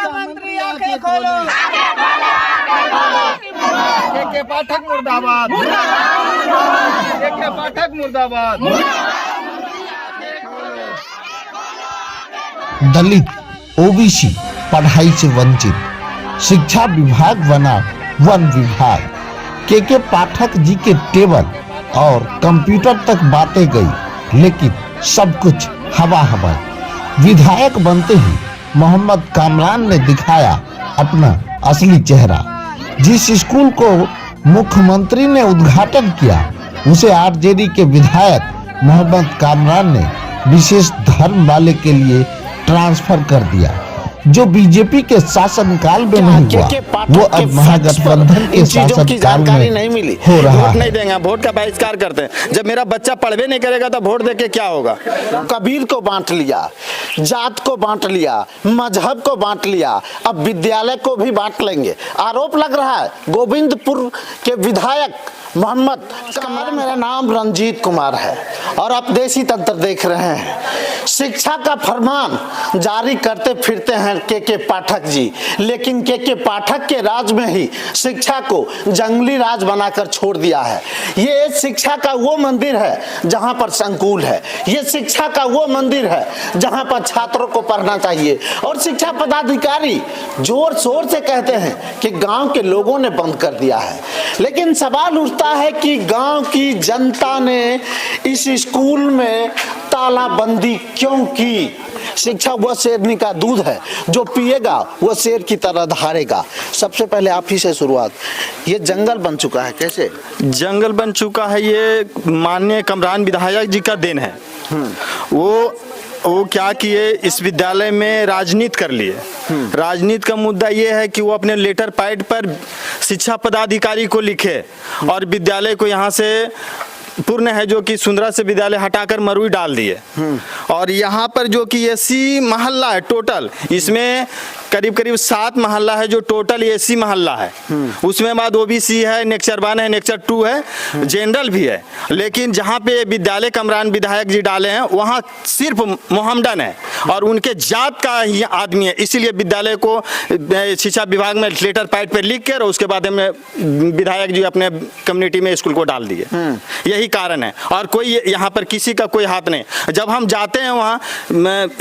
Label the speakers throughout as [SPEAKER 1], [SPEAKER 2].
[SPEAKER 1] मंत्री आंखें खोलो,
[SPEAKER 2] के पाठक मुर्दाबाद, के पाठक मुर्दाबाद।
[SPEAKER 3] दलित ओबीसी पढ़ाई से वंचित, शिक्षा विभाग बना वन विभाग। के पाठक जी के टेबल और कंप्यूटर तक बातें गई, लेकिन सब कुछ हवा हवाई। विधायक बनते ही मोहम्मद कामरान ने दिखाया अपना असली चेहरा। जिस स्कूल को मुख्यमंत्री ने उद्घाटन किया, उसे आरजेडी के विधायक मोहम्मद कामरान ने विशेष धर्म वाले के लिए ट्रांसफर कर दिया। जो बीजेपी के शासनकाल में नहीं हुआ, वो अब महागठबंधन के शासनकाल में
[SPEAKER 4] नहीं मिली।
[SPEAKER 3] हो रहा
[SPEAKER 4] वोट
[SPEAKER 3] है।
[SPEAKER 4] नहीं देंगे, वोट का बहिष्कार करते हैं। जब मेरा बच्चा पढ़वे नहीं करेगा तो वोट देके क्या होगा? कबीर को बांट लिया, जात को बांट लिया, मजहब को बांट लिया, अब विद्यालय को भी बांट लेंगे। आरोप लग रहा है गोविंदपुर के विधायक मोहम्मद कामरान। मेरा नाम रंजीत कुमार है और आप देशी तंत्र देख रहे हैं। शिक्षा का फरमान जारी करते फिरते हैं के पाठक जी, लेकिन के पाठक के राज में ही शिक्षा को जंगली राज बनाकर छोड़ दिया है। ये शिक्षा का वो मंदिर है जहां पर संकुल है, ये शिक्षा का वो मंदिर है जहां पर छात्रों को पढ़ना चाहिए। और शिक्षा पदाधिकारी जोर शोर से कहते हैं कि गांव के लोगों ने बंद कर दिया है, लेकिन सवाल उठता है कि गांव की जनता ने इस स्कूल में तालाबंदी क्यों की? शिक्षा वह शेरनी का दूध है, जो पिएगा वह शेर की तरह धारेगा। सबसे पहले आप ही से शुरुआत। ये जंगल बन चुका है, कैसे
[SPEAKER 5] जंगल बन चुका है? ये माननीय कामरान विधायक जी का देन है। वो क्या किए, इस विद्यालय में राजनीति कर लिए। राजनीति का मुद्दा ये है कि वो अपने लेटर पैड पर शिक्षा पदाधिकारी को लिखे और विद्यालय को यहाँ से पूर्ण है जो कि सुंदरा से विद्यालय हटाकर मरुई डाल दिए। और यहाँ पर जो कि एसी मोहल्ला है टोटल, इसमें करीब करीब 7 मोहल्ला है जो टोटल एसी मोहल्ला है। उसमें बाद ओबीसी है, नेक्चर 1 है, नेक्चर 2 है, जनरल भी है। लेकिन जहाँ पे विद्यालय कामरान विधायक जी डाले हैं वहाँ सिर्फ मोहम्मदन है और उनके जात का ही आदमी है। इसीलिए विद्यालय को शिक्षा विभाग में लेटर पैड पर लिख कर उसके बाद में विधायक जी अपने कम्युनिटी में स्कूल को डाल दिए। यही कारण है और कोई यहाँ पर किसी का कोई हाथ नहीं। जब हम जाते हैं वहाँ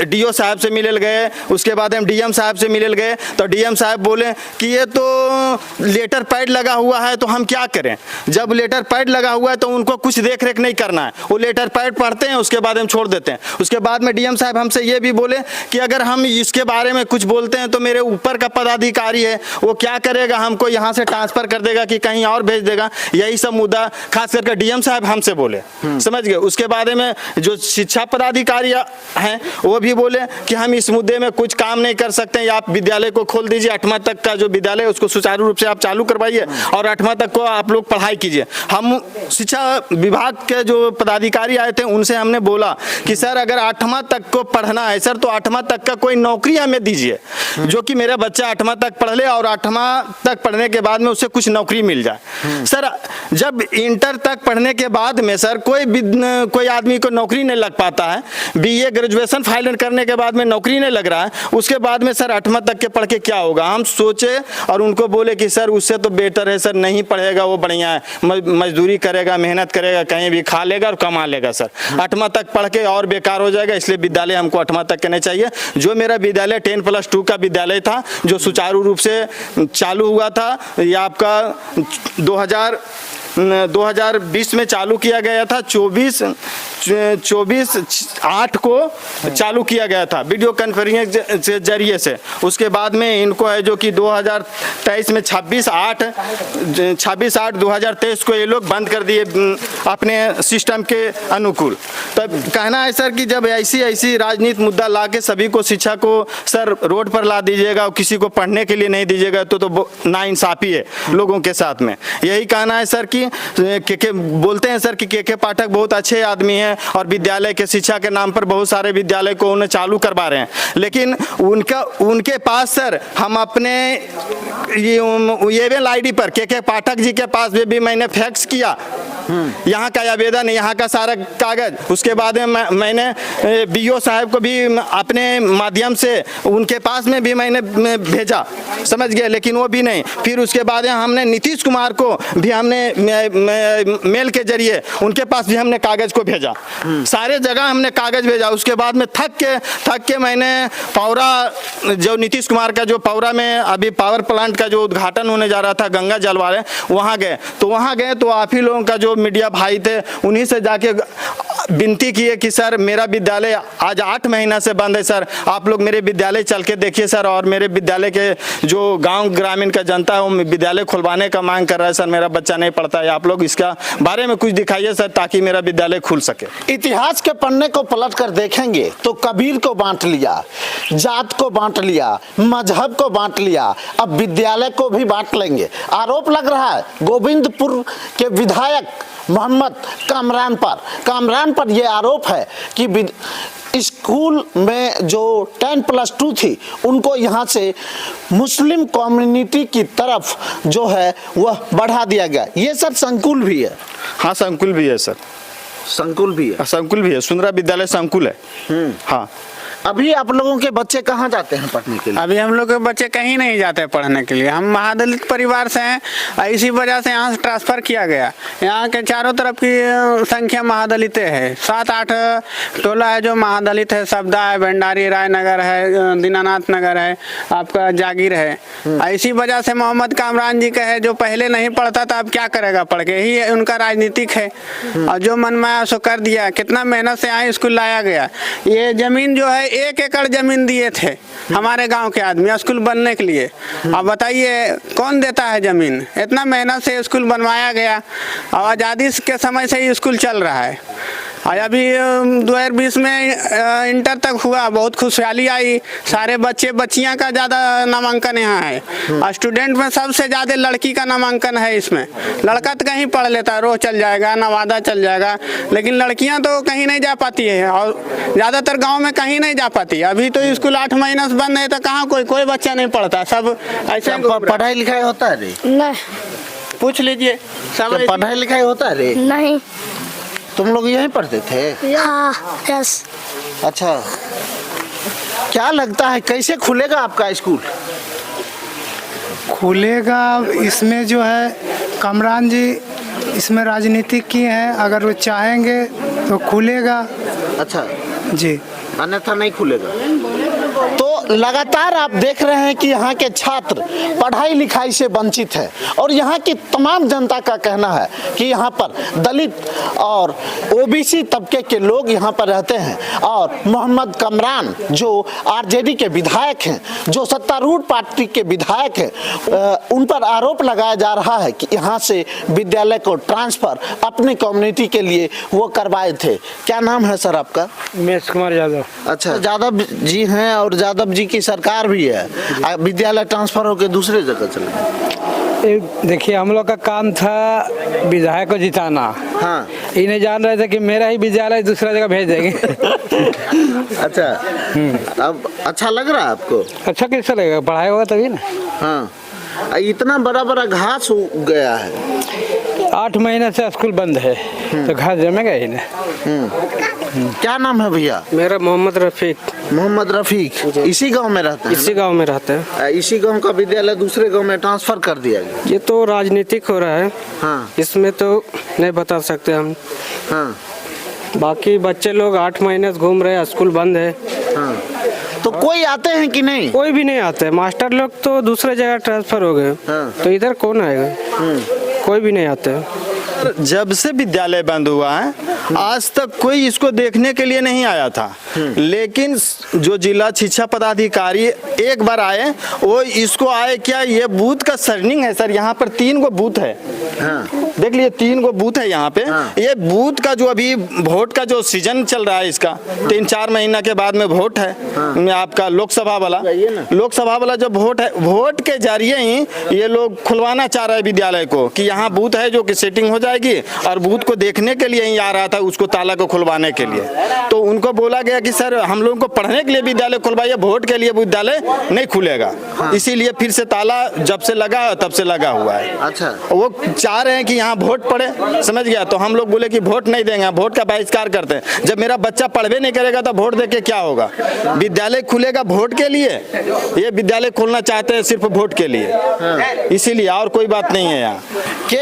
[SPEAKER 5] डीओ साहब से मिले गए, उसके बाद हम डीएम साहब से मिले गए, तो डीएम साहब बोले कि ये तो लेटर पैड लगा हुआ है तो हम क्या करें। जब लेटर पैड लगा हुआ है तो उनको कुछ देख रेख नहीं करना है, वो लेटर पैड पढ़ते हैं उसके बाद हम छोड़ देते हैं। उसके बाद में डीएम साहब हमसे ये भी बोले कि अगर हम इसके बारे में कुछ बोलते हैं तो मेरे ऊपर का पदाधिकारी है वो क्या करेगा, हमको यहाँ से ट्रांसफर कर देगा कि कहीं और भेज देगा। यही सब मुद्दा खास करके डीएम साहब हमसे बोले, समझ गए। उसके बाद में जो शिक्षा पदाधिकारी हैं वो भी बोले कि हम इस मुद्दे में कुछ काम नहीं कर सकते हैं, आप विद्यालय को खोल दीजिए, 8वां तक का जो विद्यालय है उसको सुचारू रूप से आप चालू करवाइए और 8वां तक को आप लोग पढ़ाई कीजिए। हम शिक्षा विभाग के जो पदाधिकारी आए थे उनसे हमने बोला कि सर अगर 8वां तक को पढ़ना है सर तो 8वां तक का कोई नौकरी हमें दीजिए, जो कि मेरा बच्चा 8वां तक पढ़ ले और 8वां तक पढ़ने के बाद में उसे कुछ नौकरी मिल जाए। सर जब इंटर तक पढ़ने के बाद में सर कोई आदमी को नौकरी नहीं लग पाता है, बीए ग्रेजुएशन फाइल करने के बाद में नौकरी नहीं लग रहा है, उसके बाद में सर 8वां तक के पढ़ के क्या होगा। हम सोचे और उनको बोले कि सर उससे तो बेटर है सर नहीं पढ़ेगा वो बढ़िया है, मजदूरी करेगा, मेहनत करेगा, कहीं भी खा लेगा और कमा लेगा। सर 8वां तक पढ़ के और बेकार हो जाएगा, इसलिए विद्यालय हमको 8वां तक करना चाहिए। जो मेरा विद्यालय 10+2 का विद्यालय था जो सुचारू रूप से चालू हुआ था, ये आपका 2020 में चालू किया गया था, 24/8 को चालू किया गया था वीडियो कॉन्फ्रेंसिंग के जरिए से। उसके बाद में इनको है जो कि 2023 में 26/8/2023 को ये लोग बंद कर दिए अपने सिस्टम के अनुकूल। तब कहना है सर कि जब ऐसी राजनीति मुद्दा ला के सभी को शिक्षा को सर रोड पर ला दीजिएगा और किसी को पढ़ने के लिए नहीं दीजिएगा तो नाइंसाफी है लोगों के साथ में। यही कहना है सर कि के बोलते हैं सर कि के पाठक बहुत अच्छे आदमी हैं और विद्यालय के शिक्षा के नाम पर बहुत सारे विद्यालय को उन्हें चालू करवा रहे हैं, लेकिन उनके पास सर हम अपने ये ईमेल आईडी पर के पाठक जी के पास भी मैंने फैक्स किया यहाँ का आवेदन, यहाँ का सारा कागज। उसके बाद में मैंने बीओ साहब को भी अपने माध्यम से उनके पास में भी मैंने भेजा, समझ गए, लेकिन वो भी नहीं। फिर उसके बाद हमने नीतीश कुमार को भी हमने मेल के जरिए उनके पास भी हमने कागज को भेजा, सारे जगह हमने कागज भेजा। उसके बाद में थक के मैंने पौरा, जो नीतीश कुमार का जो पौरा में अभी पावर प्लांट का जो उद्घाटन होने जा रहा था गंगा जल वाले, वहाँ गए तो आप ही लोगों का जो मीडिया भाई थे उन्हीं से जाके विनती किए कि सर मेरा विद्यालय आज 8 महीना से बंद है सर, आप लोग मेरे विद्यालय चल के देखिए सर, और मेरे विद्यालय के जो गांव ग्रामीण का जनता है वो विद्यालय खुलवाने का मांग कर रहा है सर, मेरा बच्चा नहीं पढ़ता है, आप लोग इसका बारे में कुछ दिखाइए सर ताकि मेरा विद्यालय खुल सके।
[SPEAKER 4] इतिहास के पन्ने को पलट कर देखेंगे तो कबीर को बांट लिया, जात को बांट लिया, मजहब को बांट लिया, अब विद्यालय को भी बांट लेंगे। आरोप लग रहा है गोविंदपुर के विधायक मोहम्मद कामरान पर यह आरोप है कि स्कूल में जो 10+2 थी उनको यहाँ से मुस्लिम कम्युनिटी की तरफ जो है वह बढ़ा दिया गया। ये सर संकुल भी है?
[SPEAKER 5] हाँ संकुल भी है सर,
[SPEAKER 4] संकुल भी है,
[SPEAKER 5] संकुल भी है, सुंदरा विद्यालय संकुल है। हाँ
[SPEAKER 4] अभी आप लोगों के बच्चे कहाँ जाते हैं पढ़ने के लिए?
[SPEAKER 1] अभी हम लोग के बच्चे कहीं नहीं जाते पढ़ने के लिए, हम महादलित परिवार से हैं, इसी वजह से यहाँ से ट्रांसफ़र किया गया। यहाँ के चारों तरफ की संख्या महादलित है, 7-8 टोला है जो महादलित है, सबदा है, भंडारी रायनगर है, दीनानाथ नगर है, आपका जागीर है। इसी वजह से मोहम्मद कामरान जी का है, जो पहले नहीं पढ़ता था अब क्या करेगा पढ़ के, ही उनका राजनीतिक है और जो मन में आया सो कर दिया। कितना मेहनत से यहाँ स्कूल लाया गया। ये जमीन जो है 1 एकड़ जमीन दिए थे हमारे गांव के आदमी स्कूल बनने के लिए। अब बताइए कौन देता है जमीन? इतना मेहनत से स्कूल बनवाया गया और आज़ादी के समय से ही स्कूल चल रहा है। और अभी 2020 में इंटर तक हुआ, बहुत खुशहाली आई, सारे बच्चियां का ज़्यादा नामांकन यहाँ है और स्टूडेंट में सबसे ज़्यादा लड़की का नामांकन है इसमें। लड़का तो कहीं पढ़ लेता है, रोज चल जाएगा, नवादा चल जाएगा, लेकिन लड़कियां तो कहीं नहीं जा पाती है और ज़्यादातर गांव में कहीं नहीं जा पाती। अभी तो स्कूल 8 महीना से बंद है तो कहाँ कोई बच्चा नहीं पढ़ता, सब ऐसे
[SPEAKER 4] पढ़ाई लिखाई होता है रे?
[SPEAKER 6] नहीं।
[SPEAKER 1] पूछ लीजिए सब।
[SPEAKER 4] पढ़ाई लिखाई होता है रे?
[SPEAKER 6] नहीं।
[SPEAKER 4] तुम लोग यहीं पढ़ते थे?
[SPEAKER 6] हाँ, यस।
[SPEAKER 4] अच्छा, क्या लगता है कैसे खुलेगा आपका स्कूल?
[SPEAKER 7] खुलेगा, इसमें जो है कामरान जी इसमें राजनीति किए हैं, अगर वो चाहेंगे तो खुलेगा।
[SPEAKER 4] अच्छा
[SPEAKER 7] जी,
[SPEAKER 4] अन्यथा नहीं खुलेगा। तो लगातार आप देख रहे हैं कि यहाँ के छात्र पढ़ाई लिखाई से वंचित है और यहाँ की तमाम जनता का कहना है कि यहाँ पर दलित और ओबीसी तबके के लोग यहाँ पर रहते हैं और मोहम्मद कामरान जो आरजेडी के विधायक हैं, जो सत्तारूढ़ पार्टी के विधायक हैं, उन पर आरोप लगाया जा रहा है कि यहाँ से विद्यालय को ट्रांसफर अपनी कम्युनिटी के लिए वो करवाए थे। क्या नाम है सर आपका?
[SPEAKER 8] उमेश कुमार यादव।
[SPEAKER 4] अच्छा, यादव जी हैं और यादव जी की सरकार भी है, विद्यालय ट्रांसफर होकर दूसरे जगह चले।
[SPEAKER 8] देखिए हम लोग का काम था विधायक को जिताना।
[SPEAKER 4] हाँ,
[SPEAKER 8] इन्हें जान रहे थे कि मेरा ही विद्यालय दूसरा जगह भेज देंगे।
[SPEAKER 4] अच्छा, अब अच्छा लग रहा है आपको?
[SPEAKER 8] अच्छा कैसे लगेगा, पढ़ाई होगा तभी ना।
[SPEAKER 4] हाँ, इतना बड़ा घास हो गया है।
[SPEAKER 8] 8 महीने से स्कूल बंद है तो घास जमेगा ही ना।
[SPEAKER 4] क्या नाम है भैया?
[SPEAKER 8] मेरा मोहम्मद
[SPEAKER 4] रफीक। इसी गांव में रहते हैं?
[SPEAKER 8] इसी गांव में रहते हैं।
[SPEAKER 4] इसी गांव का विद्यालय दूसरे गांव में ट्रांसफर कर दिया गया।
[SPEAKER 8] ये तो राजनीतिक हो रहा है।
[SPEAKER 4] हाँ,
[SPEAKER 8] इसमें तो नहीं बता सकते हम।
[SPEAKER 4] हाँ,
[SPEAKER 8] बाकी बच्चे लोग 8 महीने से घूम रहे हैं, स्कूल बंद है।
[SPEAKER 4] हाँ। तो कोई आते हैं कि नहीं?
[SPEAKER 8] कोई भी नहीं आते, मास्टर लोग तो दूसरे जगह ट्रांसफर हो गए।
[SPEAKER 4] हाँ।
[SPEAKER 8] तो इधर कौन आएगा? कोई भी नहीं आते।
[SPEAKER 5] जब से विद्यालय बंद हुआ है आज तक कोई इसको देखने के लिए नहीं आया था। लेकिन जो जिला शिक्षा पदाधिकारी एक बार आए, वो इसको आए क्या, ये बूथ का सरनिंग है सर, यहाँ पर 3 गो बूथ है। देख लीजिए 3 गो बूथ है यहाँ पे। ये बूथ का जो अभी वोट का जो सीजन चल रहा है, इसका 3-4 महीना के बाद में वोट है आपका लोकसभा वाला जो वोट है, वोट के जरिए ही ये लोग खुलवाना चाह रहे हैं विद्यालय को कि यहाँ बूथ है जो कि सेटिंग हो जाएगी, और बूथ को देखने के लिए ही आ रहा था उसको ताला को खुलवाने के लिए। तो उनको बोला गया कि सर हम लोगों को पढ़ने के लिए विद्यालय खुलवाइए, वोट के लिए विद्यालय नहीं खुलेगा। इसीलिए फिर से ताला जब से लगा तब से लगा हुआ है।
[SPEAKER 4] अच्छा,
[SPEAKER 5] वो चाह रहे हैं कि यहाँ वोट पड़े, समझ गया। तो हम लोग बोले कि वोट नहीं देंगे, वोट का बहिष्कार करते हैं। जब मेरा बच्चा पढ़वे नहीं करेगा तो वोट दे के क्या होगा? विद्यालय खुलेगा वोट के लिए, ये विद्यालय खोलना चाहते हैं सिर्फ वोट के लिए, इसीलिए, और कोई बात नहीं है यहाँ।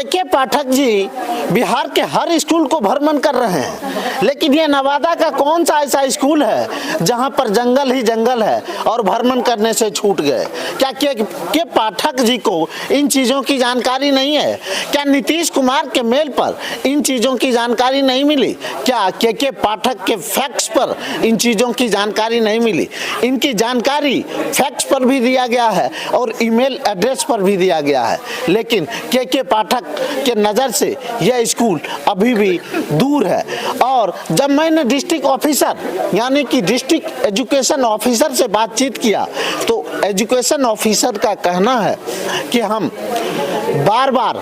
[SPEAKER 4] के पाठक जी बिहार के हर स्कूल को भ्रमण कर रहे हैं, लेकिन ये नवादा का कौन सा ऐसा स्कूल है जहां पर जंगल ही जंगल है और भ्रमण करने से छूट गए? क्या के पाठक जी को इन चीजों की जानकारी नहीं है? क्या नीतीश कुमार के मेल पर इन चीजों की जानकारी नहीं मिली? क्या के पाठक के फैक्ट्स पर इन चीजों की जानकारी नहीं मिली? इनकी जानकारी फैक्ट्स पर भी दिया गया है और ईमेल एड्रेस पर भी दिया गया है, लेकिन के पाठक के नजर से यह स्कूल अभी भी दूर है। और जब मैंने डिस्ट्रिक्ट ऑफिसर यानी कि डिस्ट्रिक्ट एजुकेशन ऑफिसर से बातचीत किया, तो एजुकेशन ऑफिसर का कहना है कि हम बार बार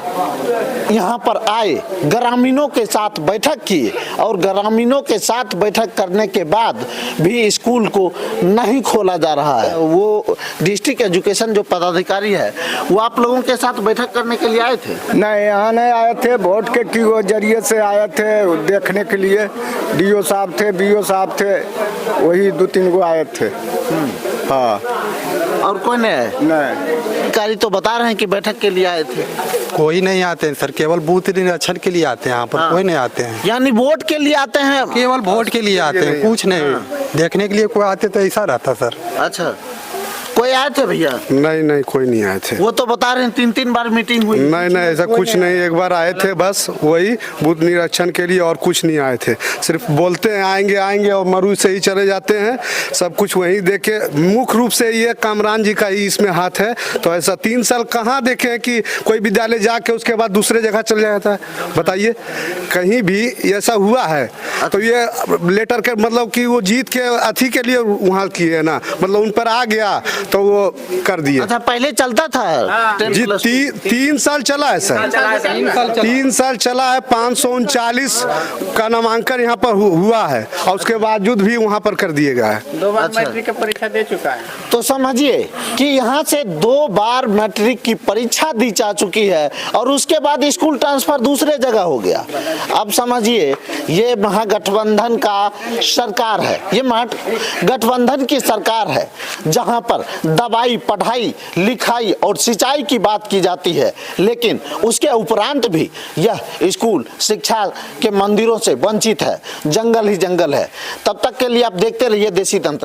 [SPEAKER 4] यहाँ पर आए, ग्रामीणों के साथ बैठक किए, और ग्रामीणों के साथ बैठक करने के बाद भी स्कूल को नहीं खोला जा रहा है। वो डिस्ट्रिक्ट एजुकेशन जो पदाधिकारी है, वो आप लोगों के साथ बैठक करने के लिए आए थे?
[SPEAKER 2] नहीं, यहाँ नहीं आए थे, वोट के की जरिए से आए थे देखने के लिए। डीओ साहब थे, बीओ साहब थे, वही 2-3 गो आए थे। हाँ,
[SPEAKER 4] और कोई नहीं? अधिकारी तो बता रहे हैं कि बैठक के लिए आए थे।
[SPEAKER 6] कोई नहीं आते हैं सर, केवल बूथ निरीक्षण के लिए आते हैं यहाँ पर। कोई नहीं आते हैं,
[SPEAKER 4] यानी वोट के लिए आते हैं?
[SPEAKER 6] केवल वोट के लिए आते हैं, कुछ नहीं देखने के लिए कोई आते तो ऐसा रहता सर।
[SPEAKER 4] अच्छा, कोई आए थे भैया?
[SPEAKER 9] नहीं, कोई नहीं आए थे।
[SPEAKER 4] वो तो बता रहे हैं 3-3 बार मीटिंग हुई।
[SPEAKER 9] नहीं, ऐसा कुछ नहीं, एक बार आए थे बस, वही बूथ निरीक्षण के लिए, और कुछ नहीं आए थे। सिर्फ बोलते हैं आएंगे और मरू से ही चले जाते हैं, सब कुछ वही देखे। मुख्य रूप से ये कामरान जी का ही इसमें हाथ है। तो ऐसा 3 साल कहाँ देखे कि कोई विद्यालय जाके उसके बाद दूसरे जगह चल जाता है? बताइए, कहीं भी ऐसा हुआ है? तो ये लेटर के मतलब कि वो जीत के अथी के लिए वहाँ किए ना, मतलब उन पर आ गया तो वो कर दिए।
[SPEAKER 4] अच्छा, पहले चलता था
[SPEAKER 9] जी, 3 साल चला है सर, 3 साल चला है। 539 का नामांकन यहाँ पर हुआ है, और उसके बावजूद भी वहाँ पर कर दिए गया है।
[SPEAKER 1] 2 बार मैट्रिक की परीक्षा दे चुका है।
[SPEAKER 4] तो समझिए कि यहाँ से 2 बार मैट्रिक की परीक्षा दी जा चुकी है, और उसके बाद स्कूल ट्रांसफर दूसरे जगह हो गया। अब समझिए, ये महागठबंधन का सरकार है, ये महागठबंधन की सरकार है, जहाँ पर दवाई, पढ़ाई, लिखाई और सिंचाई की बात की जाती है, लेकिन उसके उपरांत भी यह स्कूल शिक्षा के मंदिरों से वंचित है, जंगल ही जंगल है। तब तक के लिए आप देखते रहिए देसी तंत्र।